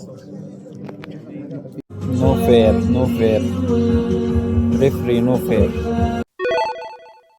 No fair, no fair. Referee, no fair.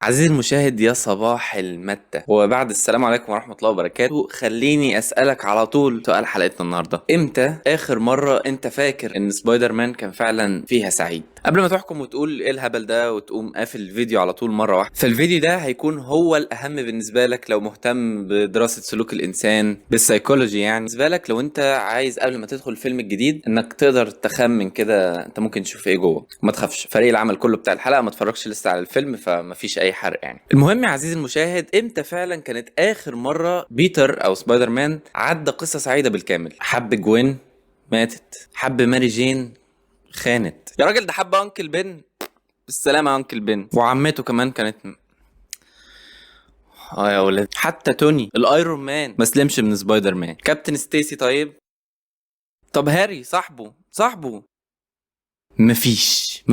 عزيزي المشاهد، يا صباح المتة وبعد السلام عليكم ورحمة الله وبركاته. خليني أسألك على طول سؤال حلقتنا النهاردة: امتى آخر مرة انت فاكر ان سبايدر مان كان فعلا فيها سعيد؟ قبل ما تحكم وتقول ايه الهبل ده وتقوم قافل الفيديو على طول مرة واحدة، فالفيديو ده هيكون هو الأهم بالنسبة لك لو مهتم بدراسة سلوك الإنسان بالسيكولوجي. يعني بالنسبة لك لو انت عايز قبل ما تدخل الفيلم الجديد انك تقدر تخمن كده انت ممكن تشوف ايه جوه. ما تخافش، فريق العمل كله بتاع الحلقة ما اتفرجش لسه على الفيلم، فمفيش اي حرق يعني. المهم يا عزيزي المشاهد، امتى فعلا كانت اخر مرة بيتر او سبايدر مان عدى قصة سعيدة بالكامل؟ حب جوين ماتت، حب ماري جين خانت، يا راجل ده حب انكل بن، بالسلامة يا انكل بن، وعمته كمان كانت يا ولد، حتى توني الايرون مان ما سلمش من سبايدر مان. كابتن ستيسي طيب، طب هاري صاحبه مفيش.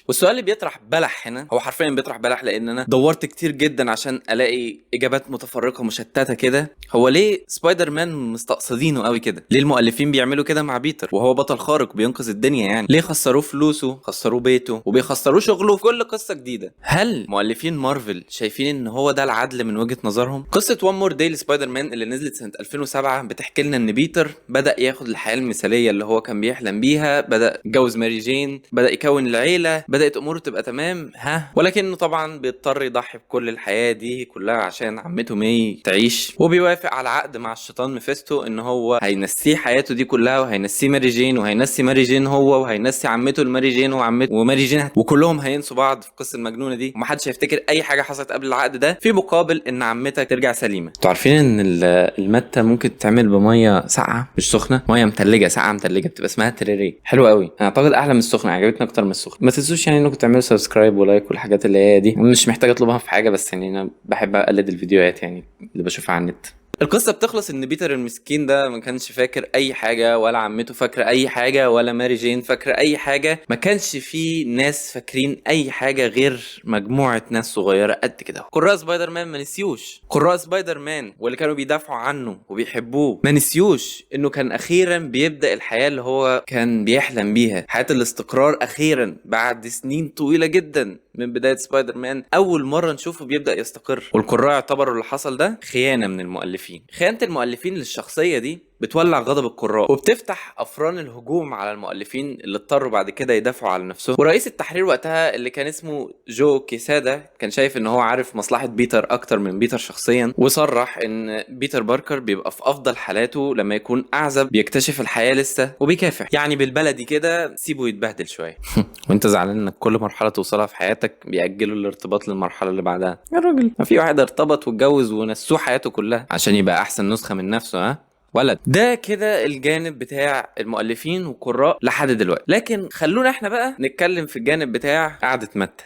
والسؤال اللي بيطرح بلح هنا، هو حرفيا بيطرح بلح، لان انا دورت كتير جدا عشان الاقي اجابات متفرقه مشتته كده. هو ليه سبايدر مان مستقصدينه قوي كده؟ ليه المؤلفين بيعملوا كده مع بيتر وهو بطل خارق بينقذ الدنيا؟ يعني ليه خسروه فلوسه، خسروه بيته، وبيخسروه شغله في كل قصه جديده؟ هل مؤلفين مارفل شايفين ان هو ده العدل من وجهه نظرهم؟ قصه وان مور داي لسبايدر مان اللي نزلت سنه 2007 بتحكي لنا ان بيتر بدا ياخد الحياه المثاليه اللي هو كان بيحلم بيها، بدا يتجوز ماري جين، بدا يكون العيله، بدات اموره تبقى تمام، ولكنه طبعا بيضطر يضحي بكل الحياه دي كلها عشان عمته مي تعيش، وبيوافق على عقد مع الشيطان ميفيستو ان هو هينسيه حياته دي كلها، وهينسيه ماري جين، وهينسي ماري جين هو، وهينسي عمته الماري جين وعمته وماري جين، وكلهم هينسوا بعض في القصه المجنونه دي، ومحدش هيفتكر اي حاجه حصلت قبل العقد ده، في مقابل ان عمتك ترجع سليمه. انتوا عارفين ان المته ممكن تتعمل بميه ساقعه مش سخنه، ميه متلجه ساقعه متلجه، بتبقى اسمها تريري، حلوه قوي، انا اعتقد احلى من السخنه، عجبتني اكتر من السخنه. ما تنسوش يعني انكم تعملوا سبسكرايب ولايك والحاجات اللي هي دي، مش محتاج اطلبها في حاجه، بس يعني انا بحب اقلد الفيديوهات يعني اللي بشوفها على النت. القصة بتخلص ان بيتر المسكين ده ما كانش فاكر اي حاجة، ولا عمته فاكرة اي حاجة، ولا ماري جين فاكرة اي حاجة، ما كانش في ناس فاكرين اي حاجة غير مجموعة ناس صغيرة قد كده. قراء سبايدر مان ما نسيوش، قراء سبايدر مان واللي كانوا بيدافعوا عنه وبيحبوه ما نسيوش انه كان اخيرا بيبدأ الحياة اللي هو كان بيحلم بيها، حياة الاستقرار اخيرا بعد سنين طويلة جدا من بداية سبايدر مان. اول مرة نشوفه بيبدأ يستقر، والقراء اعتبروا اللي حصل ده خيانة من المؤلفين. خيانة المؤلفين للشخصية دي بتولع غضب القراء، وبتفتح افران الهجوم على المؤلفين اللي اضطروا بعد كده يدافعوا على نفسهم. ورئيس التحرير وقتها اللي كان اسمه جو كيسادا كان شايف ان هو عارف مصلحة بيتر اكتر من بيتر شخصيا، وصرح ان بيتر باركر بيبقى في افضل حالاته لما يكون اعزب، بيكتشف الحياة لسه وبيكافح، يعني بالبلدي كده سيبه يتبهدل شوية. وانت زعلان انك كل مرحلة توصلها في حياتك بيأجلوا الارتباط للمرحلة اللي بعدها؟ يا راجل، ما في واحد ارتبط واتجوز ونسوه حياته كلها عشان يبقى احسن نسخة من نفسه، ولد. ده كده الجانب بتاع المؤلفين والقراء لحد دلوقتي، لكن خلونا احنا بقى نتكلم في الجانب بتاع قعدة متى.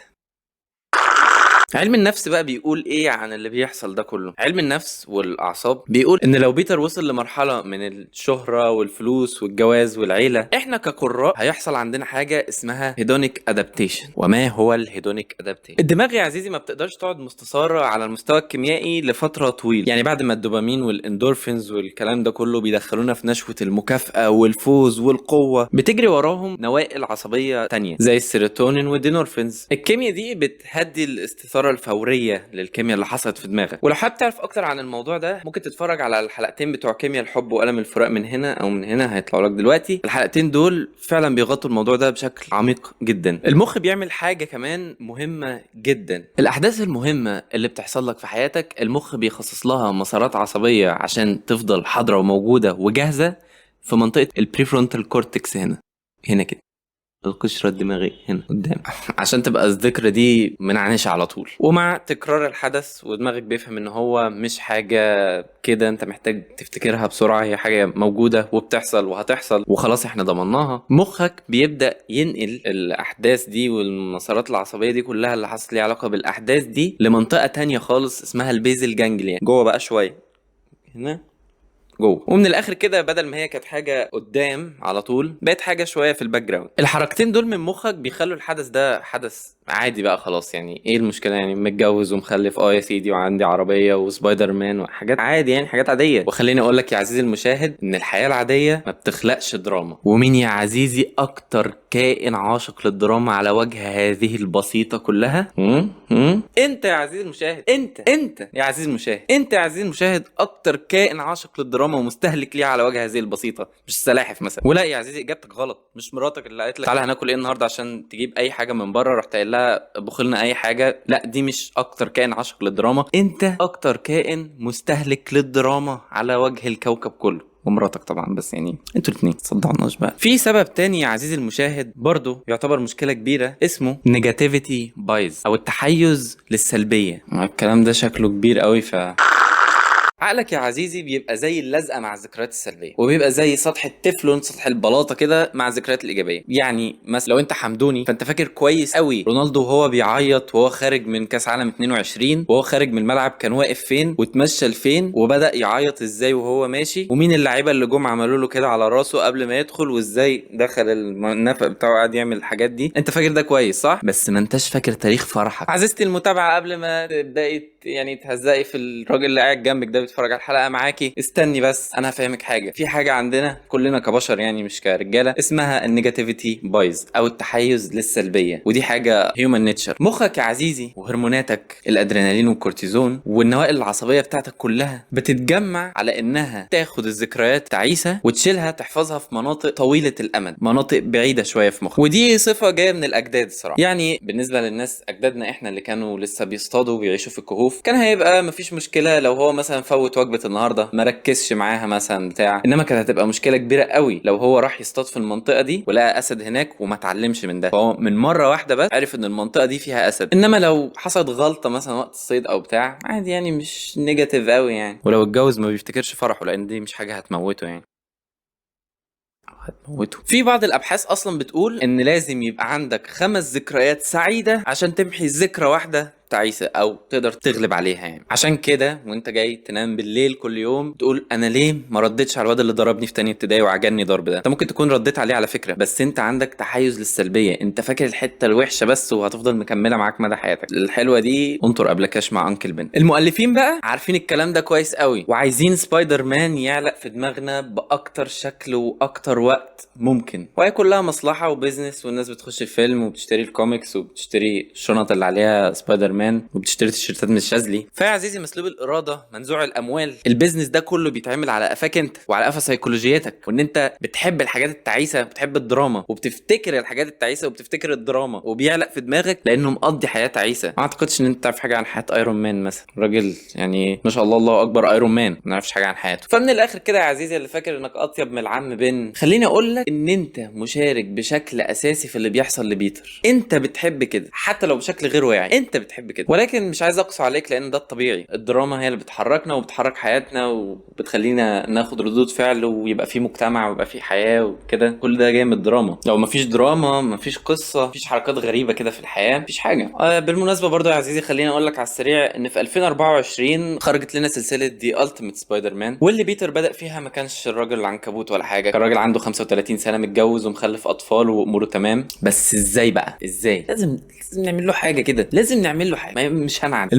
علم النفس بقى بيقول ايه عن اللي بيحصل ده كله؟ علم النفس والاعصاب بيقول ان لو بيتر وصل لمرحله من الشهره والفلوس والجواز والعيله، احنا كقراء هيحصل عندنا حاجه اسمها هيدونيك ادابتيشن. وما هو الهيدونيك ادابتيشن؟ الدماغ يا عزيزي ما بتقدرش تقعد مستثاره على المستوى الكيميائي لفتره طويله، يعني بعد ما الدوبامين والاندورفينز والكلام ده كله بيدخلونا في نشوه المكافاه والفوز والقوه، بتجري وراهم نوائل عصبيه تانية زي السيروتونين والدينورفينز. الكيمياء دي بتهدي الاستثاره الفوريه للكيمياء اللي حصلت في دماغك. ولو حابب تعرف اكتر عن الموضوع ده ممكن تتفرج على الحلقتين بتوع كيمياء الحب وألم الفراق، من هنا او من هنا هيطلعوا لك دلوقتي. الحلقتين دول فعلا بيغطوا الموضوع ده بشكل عميق جدا. المخ بيعمل حاجه كمان مهمه جدا: الاحداث المهمه اللي بتحصل لك في حياتك المخ بيخصص لها مسارات عصبيه عشان تفضل حاضره وموجوده وجاهزه في منطقه البريفرونتال كورتكس، هنا كده القشرة الدماغية هنا قدام عشان تبقى الذكرى دي منعنشة على طول. ومع تكرار الحدث ودماغك بيفهم ان هو مش حاجة كده انت محتاج تفتكرها بسرعة، هي حاجة موجودة وبتحصل وهتحصل وخلاص احنا ضمناها، مخك بيبدأ ينقل الأحداث دي والمسارات العصبية دي كلها اللي حصلت ليها علاقة بالأحداث دي لمنطقة تانية خالص اسمها البيزل جانجليا، جوه بقى شوية هنا جوه. ومن الاخر كده بدل ما هي كانت حاجه قدام على طول بقت حاجه شويه في الباك جراوند. الحركتين دول من مخك بيخلوا الحدث ده حدث عادي بقى خلاص. يعني ايه المشكله؟ يعني متجوز ومخلف يا سيدي وعندي عربيه وسبايدر مان وحاجات عادي، يعني حاجات عاديه. وخليني اقول لك يا عزيزي المشاهد ان الحياه العاديه ما بتخلقش دراما. ومين يا عزيزي اكتر كائن عاشق للدراما على وجه هذه البسيطه كلها؟ انت يا عزيزي المشاهد. انت يا عزيزي المشاهد، انت يا عزيزي المشاهد اكتر كائن عاشق للدراما ومستهلك ليها على وجه هذه البسيطه. مش السلاحف مثلا. ولا يا عزيزي اجابتك غلط. مش مراتك اللي قالت لك تعالى هناكل ايه النهارده عشان تجيب اي حاجه من بره رحت قايل لها بخلنا اي حاجه. لا، دي مش اكتر كائن عاشق للدراما. انت اكتر كائن مستهلك للدراما على وجه الكوكب كله، ومراتك طبعا. بس يعني انتوا الاثنين تصدعناش بقى. في سبب تاني يا عزيزي المشاهد برضو يعتبر مشكله كبيره، اسمه نيجاتيفيتي بايز او التحيز للسلبيه. الكلام ده شكله كبير قوي. عقلك يا عزيزي بيبقى زي اللزقه مع الذكريات السلبيه، وبيبقى زي سطح التeflon، سطح البلاطه كده مع الذكريات الايجابيه. يعني مثلا لو انت حمدوني فانت فاكر كويس قوي رونالدو وهو بيعيط وهو خارج من كاس عالم 22، وهو خارج من الملعب كان واقف فين واتمشى لفين وبدا يعيط ازاي وهو ماشي، ومين اللعيبه اللي جم عملوا له كده على راسه قبل ما يدخل، وازاي دخل النفق بتاعه قاعد يعمل الحاجات دي. انت فاكر ده كويس صح؟ بس ما انتش فاكر تاريخ فرحك. عزيزتي المتابعه، قبل ما تبداي يعني تهزقي في الراجل اللي قاعد جنبك ده بيتفرج على الحلقه معاكي، استني بس انا هفهمك حاجه. في حاجه عندنا كلنا كبشر يعني مش كرجاله اسمها النيجاتيفيتي بايز او التحيز للسلبيه. ودي حاجه هيومن نيتشر. مخك يا عزيزي وهرموناتك الادرينالين والكورتيزون والنوائل العصبيه بتاعتك كلها بتتجمع على انها تاخد الذكريات تعيسه وتشيلها تحفظها في مناطق طويله الامد، مناطق بعيده شويه في مخك. ودي صفه جايه من الاجداد الصراحه. يعني بالنسبه للناس اجدادنا احنا اللي كانوا لسه بيصطادوا وبيعيشوا في الكهوف، كان هيبقى مفيش مشكله لو هو مثلا فوت وجبه النهارده ما ركزش معاها مثلا بتاع. انما كانت هتبقى مشكله كبيره قوي لو هو راح يصطاد في المنطقه دي ولقى اسد هناك وما اتعلمش من ده، فهو من مره واحده بس عرف ان المنطقه دي فيها اسد. انما لو حصلت غلطه مثلا وقت الصيد او بتاع عادي، يعني مش نيجاتيف قوي يعني. ولو اتجوز ما بيفتكرش فرحه لان دي مش حاجه هتموته يعني. هتموته. في بعض الابحاث اصلا بتقول ان لازم يبقى عندك 5 ذكريات سعيده عشان تمحي ذكرى واحده تعيسه او تقدر تغلب عليها يعني. عشان كده وانت جاي تنام بالليل كل يوم تقول انا ليه ما ردتش على الواد اللي ضربني في تانية ابتدائي وعجني ضرب ده. انت ممكن تكون رديت عليه على فكره، بس انت عندك تحيز للسلبيه. انت فاكر الحته الوحشه بس وهتفضل مكمله معاك مدى حياتك. الحلوه دي انطر قبل كاش مع انكل بن. المؤلفين بقى عارفين الكلام ده كويس قوي وعايزين سبايدر مان يعلق في دماغنا باكتر شكل واكتر وقت ممكن، وهي كلها مصلحه وبزنس، والناس بتخش الفيلم وبتشتري الكوميكس وبتشتري الشنط اللي عليها سبايدر مان وبتشتري تيشيرتات من الشاذلي. فيا عزيزي مسلوب الاراده منزوع الاموال، البيزنس ده كله بيتعمل على قفاك انت وعلى قفا سيكولوجيتك، وان انت بتحب الحاجات التعيسه بتحب الدراما وبتفتكر الحاجات التعيسه وبتفتكر الدراما وبيعلق في دماغك لانه مقضي حياه تعيسه. ما اعتقدش ان انت تعرف حاجه عن حياه ايرون مان مثلا. راجل يعني ما شاء الله الله اكبر ايرون مان ما نعرفش حاجه عن حياته. فمن الاخر كده يا عزيزي اللي فاكر انك اطيب من العم بن، خليني اقول لك ان انت مشارك بشكل اساسي في اللي بيحصل لبيتر. انت بتحب كده حتى لو بشكل غير واعي، انت بتحب كده. ولكن مش عايز اقسو عليك لان ده الطبيعي. الدراما هي اللي بتحركنا وبتحرك حياتنا وبتخلينا ناخد ردود فعل ويبقى في مجتمع ويبقى في حياه وكده. كل ده جاي من الدراما. لو مفيش دراما مفيش قصه، مفيش حركات غريبه كده في الحياه، مفيش حاجه. بالمناسبه برضو يا عزيزي خليني اقول لك على السريع ان في 2024 خرجت لنا سلسله دي التيميت سبايدر مان، واللي بيتر بدا فيها ما كانش الراجل العنكبوت ولا حاجه. كان راجل عنده 35 سنه متجوز ومخلف اطفال واموره تمام. بس ازاي بقى؟ ازاي؟ لازم نعمل له حاجه كده، لازم نعمل له حاجه. مش هنعمل.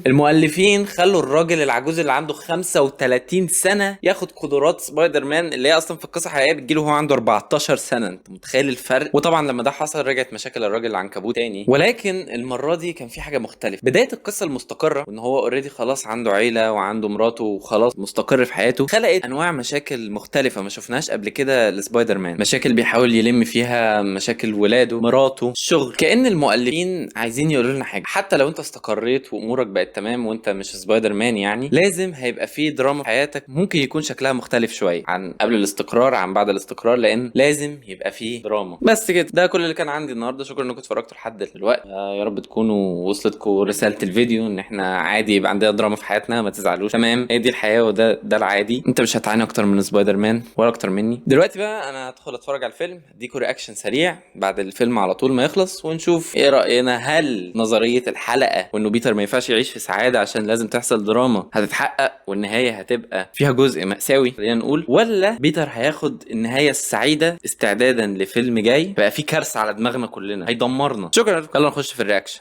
المؤلفين خلوا الراجل العجوز اللي عنده 35 سنه ياخد قدرات سبايدر مان اللي هي اصلا في القصه الحقيقيه بتجيله وهو عنده 14 سنه. انت متخيل الفرق؟ وطبعا لما ده حصل رجعت مشاكل الراجل العنكبوت تاني، ولكن المره دي كان في حاجه مختلفه. بدايه القصه المستقره وان هو اوريدي خلاص عنده عيله وعنده مراته وخلاص مستقر في حياته، خلقت انواع مشاكل مختلفه ما شفناش قبل كده لسبايدر مان. مشاكل بيحاول يلم فيها، مشاكل ولاده، مراته، الشغل. كأن المؤلفين عايزين يقولوا لنا حاجه، حتى لو انت استقريت وامورك بقت تمام وانت مش سبايدر مان يعني لازم هيبقى في دراما في حياتك ممكن يكون شكلها مختلف شويه عن قبل الاستقرار عن بعد الاستقرار، لان لازم يبقى في دراما. بس كده، ده كل اللي كان عندي النهارده. شكرا انكم اتفرجتوا لحد دلوقتي. يا رب تكونوا وصلتكم رساله الفيديو ان احنا عادي يبقى عندنا دراما في حياتنا، ما تزعلوش. تمام، هي دي الحياه وده العادي. انت مش هتعاني اكتر من سبايدر مان ولا اكتر مني. دلوقتي بقى انا هدخل اتفرج على الفيلم، اديكوا رياكشن سريع بعد الفيلم على طول ما يخلص ونشوف ايه راينا. هل نظريه نهاية الحلقة وانه بيتر ما ينفعش يعيش في سعادة عشان لازم تحصل دراما هتتحقق والنهاية هتبقى فيها جزء مأساوي خلينا نقول، ولا بيتر هياخد النهاية السعيدة استعدادا لفيلم جاي بقى فيه كارثة على دماغنا كلنا هيدمرنا. شكرا، يلا نخش في الرياكشن.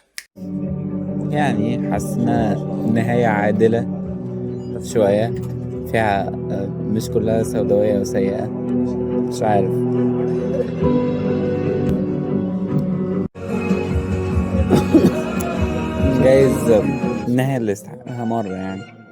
يعني حاسس انها نهاية عادلة شوية، فيها مش كلها سوداوية وسيئة، مش عارف. جايز النهاية اللي يستحقها مرة يعني.